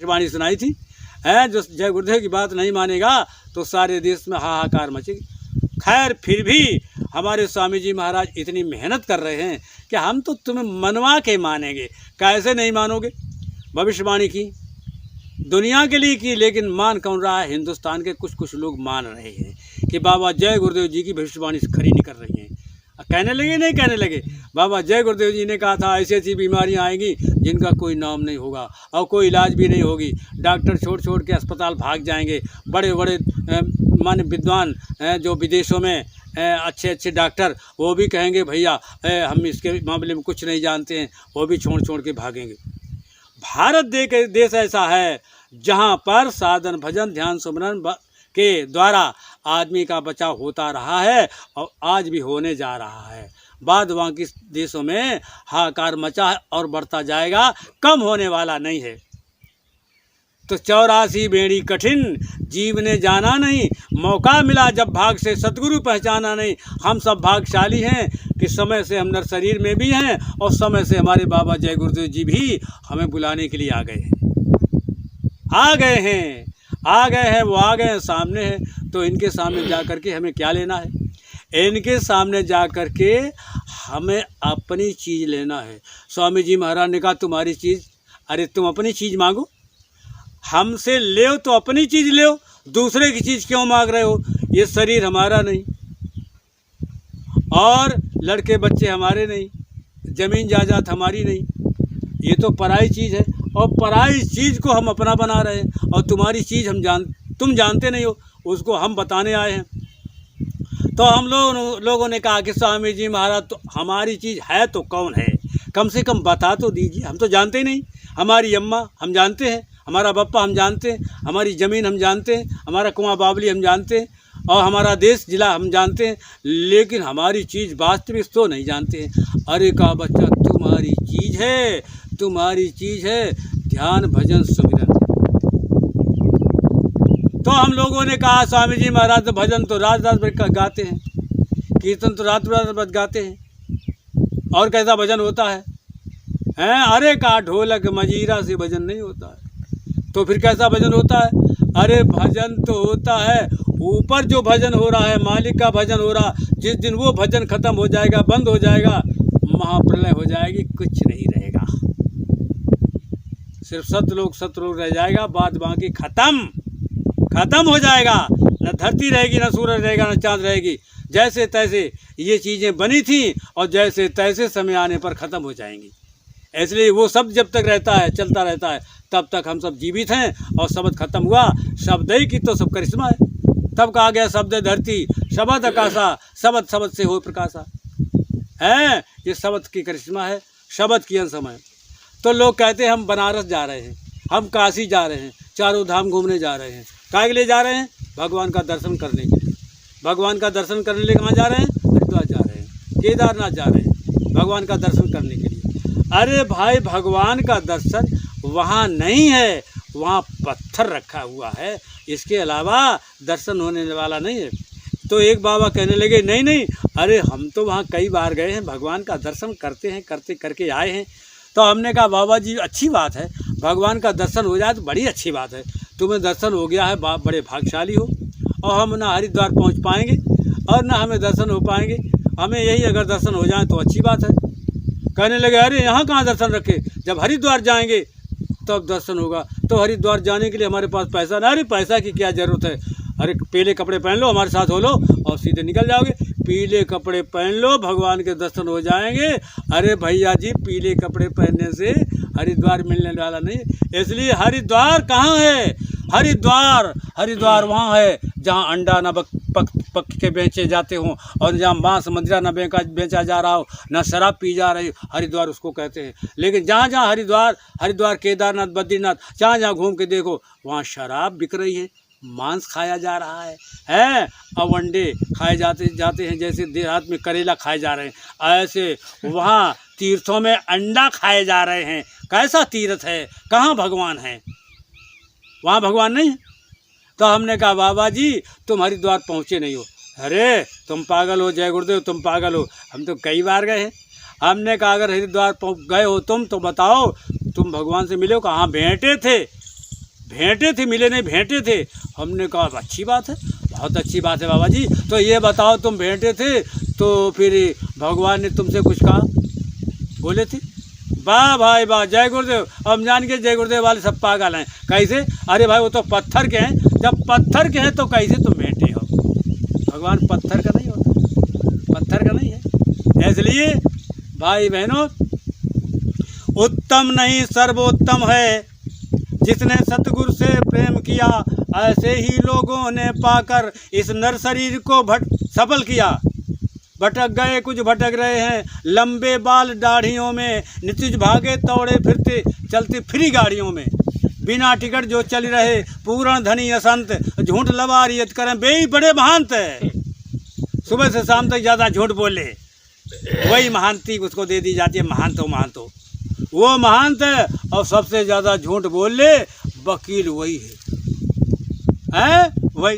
वाणी सुनाई थी है, जो जय गुरुदेव की बात नहीं मानेगा तो सारे देश में हाहाकार मचेगी। खैर फिर भी हमारे स्वामी जी महाराज इतनी मेहनत कर रहे हैं कि हम तो तुम्हें मनवा के मानेंगे। कैसे नहीं मानोगे? भविष्यवाणी की, दुनिया के लिए की, लेकिन मान कौन रहा है? हिंदुस्तान के कुछ कुछ लोग मान रहे हैं कि बाबा जय गुरुदेव जी की भविष्यवाणी खरी निकल रही हैं। कहने लगे, नहीं कहने लगे, बाबा जय गुरुदेव जी ने कहा था ऐसी ऐसी बीमारियां आएंगी जिनका कोई नाम नहीं होगा और कोई इलाज भी नहीं होगी। डॉक्टर छोड़ छोड़ के अस्पताल भाग जाएंगे। बड़े बड़े माने विद्वान जो विदेशों में अच्छे अच्छे डॉक्टर, वो भी कहेंगे भैया हम इसके मामले में कुछ नहीं जानते हैं, वो भी छोड़ छोड़ के भागेंगे। भारत देश ऐसा है जहाँ पर साधन भजन ध्यान सुमरन के द्वारा आदमी का बचाव होता रहा है और आज भी होने जा रहा है। बाद बाकी देशों में हाहाकार मचा है और बढ़ता जाएगा, कम होने वाला नहीं है। तो 84 बेड़ी कठिन जीव ने जाना नहीं, मौका मिला जब भाग से सतगुरु पहचाना नहीं। हम सब भाग्यशाली हैं कि समय से हम नर शरीर में भी हैं और समय से हमारे बाबा जय गुरुदेव जी भी हमें बुलाने के लिए आ गए हैं, आ गए हैं, आ गए हैं, वो आ गए हैं, सामने हैं। तो इनके सामने जा कर के हमें क्या लेना है? इनके सामने जा कर के हमें अपनी चीज़ लेना है। स्वामी जी महाराज ने कहा तुम्हारी चीज़, अरे तुम अपनी चीज़ मांगो, हमसे ले तो अपनी चीज़ ले, दूसरे की चीज़ क्यों मांग रहे हो? ये शरीर हमारा नहीं और लड़के बच्चे हमारे नहीं, ज़मीन जायदाद हमारी नहीं, ये तो पराई चीज़ है और पराई चीज़ को हम अपना बना रहे हैं। और तुम्हारी चीज़ तुम जानते नहीं हो, उसको हम बताने आए हैं। तो हम लोगों ने कहा कि स्वामी जी महाराज तो हमारी चीज़ है तो कौन है, कम से कम बता तो दीजिए, हम तो जानते ही नहीं। हमारी अम्मा हम जानते हैं, हमारा बप्पा हम जानते हैं, हमारी ज़मीन हम जानते हैं, हमारा कुआं बावली हम जानते हैं और हमारा देश जिला हम जानते हैं, लेकिन हमारी चीज़ वास्तविक तो नहीं जानते हैं। अरे कहा बच्चा तुम्हारी चीज़ है, तुम्हारी चीज़ है ध्यान भजन सुमिरन। तो हम लोगों ने कहा स्वामी जी महाराज तो भजन तो रात रात भर गाते हैं, कीर्तन तो रात रात भर गाते हैं, और कैसा भजन होता है? अरे कहा ढोलक मजीरा से भजन नहीं होता है, तो फिर कैसा भजन होता है? अरे भजन तो होता है ऊपर जो भजन हो रहा है, मालिक का भजन हो रहा। जिस दिन वो भजन खत्म हो जाएगा, बंद हो जाएगा, महाप्रलय हो जाएगी, कुछ नहीं रहेगा, सिर्फ सतलोक रह जाएगा, बाद बाकी खत्म हो जाएगा। न धरती रहेगी, न सूरज रहेगा, न चाँद रहेगी, जैसे तैसे ये चीज़ें बनी थी और जैसे तैसे समय आने पर ख़त्म हो जाएंगी। इसलिए वो सब जब तक रहता है, चलता रहता है, तब तक हम सब जीवित हैं। और शब्द खत्म हुआ, शब्द ही की तो सब करिश्मा है। तब कहा गया शब्द धरती शब्द आकाशा, शब्द से हो प्रकाशा है। ये शब्द की करिश्मा है, शब्द की समय। तो लोग कहते हैं हम बनारस जा रहे हैं, हम काशी जा रहे हैं, चारों धाम घूमने जा रहे हैं। काहे के लिए जा रहे हैं? भगवान का दर्शन करने के लिए। भगवान का दर्शन करने के लिए कहाँ जा रहे हैं? हरिद्वार जा रहे हैं, केदारनाथ जा रहे हैं, भगवान का दर्शन करने के लिए। अरे भाई भगवान का दर्शन वहाँ नहीं है, वहाँ पत्थर रखा हुआ है, इसके अलावा दर्शन होने वाला नहीं है। तो एक बाबा कहने लगे नहीं नहीं, अरे हम तो वहाँ कई बार गए हैं, भगवान का दर्शन करते हैं, करके आए हैं। तो हमने कहा बाबा जी अच्छी बात है, भगवान का दर्शन हो जाए तो बड़ी अच्छी बात है, तुम्हें दर्शन हो गया है, बड़े भाग्यशाली हो। और हम ना हरिद्वार पहुँच पाएंगे और ना हमें दर्शन हो पाएंगे, हमें यही अगर दर्शन हो जाए तो अच्छी बात है। कहने लगे अरे यहाँ कहाँ दर्शन रखे, जब हरिद्वार जाएंगे तब दर्शन होगा। तो हरिद्वार जाने के लिए हमारे पास पैसा ना, अरे पैसा की क्या ज़रूरत है, अरे पीले कपड़े पहन लो, हमारे साथ हो लो और सीधे निकल जाओगे। पीले कपड़े पहन लो, भगवान के दर्शन हो जाएंगे। अरे भैया जी पीले कपड़े पहनने से हरिद्वार मिलने वाला नहीं। इसलिए हरिद्वार कहाँ है? हरिद्वार वहाँ है जहाँ अंडा न पक के बेचे जाते हों और जहाँ मांस मदिरा न बेचा जा रहा हो, न शराब पी जा रही हो, हरिद्वार उसको कहते हैं। लेकिन जहाँ हरिद्वार केदारनाथ बद्रीनाथ जहाँ घूम के देखो वहाँ शराब बिक रही है, मांस खाया जा रहा है अब अंडे खाए जाते हैं, जैसे देहात में करेला खाए जा रहे हैं, ऐसे वहाँ तीर्थों में अंडा खाए जा रहे हैं। कैसा तीर्थ है? कहाँ भगवान है? वहाँ भगवान नहीं है। तो हमने कहा बाबा जी तुम हरिद्वार पहुँचे नहीं हो। अरे तुम पागल हो जय गुरुदेव, तुम पागल हो, हम तो कई बार गए हैं। हमने कहा अगर हरिद्वार गए हो तुम तो बताओ, तुम भगवान से मिले हो? कहाँ भेंटे थे? भेंटे थे, मिले नहीं, भेंटे थे। हमने कहा अच्छी बात है, बहुत अच्छी बात है बाबा जी। तो ये बताओ तुम भेंटे थे तो फिर भगवान ने तुमसे कुछ कहा? बोले थे वाह भाई वाह, जय गुरुदेव। हम जान के जय गुरुदेव वाले सब पागल हैं। कैसे? अरे भाई वो तो पत्थर के हैं, जब पत्थर के हैं तो कैसे तुम भेंटे हो? भगवान पत्थर का नहीं होता, पत्थर का नहीं है। इसलिए भाई बहनों, उत्तम नहीं सर्वोत्तम है जिसने सतगुरु से प्रेम किया, ऐसे ही लोगों ने पाकर इस नर शरीर को सफल किया। भटक गए कुछ भटक रहे हैं, लंबे बाल दाढ़ियों में, नित्य भागे तौड़े फिरते चलती फ्री गाड़ियों में, बिना टिकट जो चल रहे, पूर्ण धनी असंत, झूठ लवारियत करें बेई बड़े महांत है। सुबह से शाम तक ज़्यादा झूठ बोले, वही महांती उसको दे दी जाती है। महांत हो वो महांत है, और सबसे ज़्यादा झूठ बोल ले वकील वही है।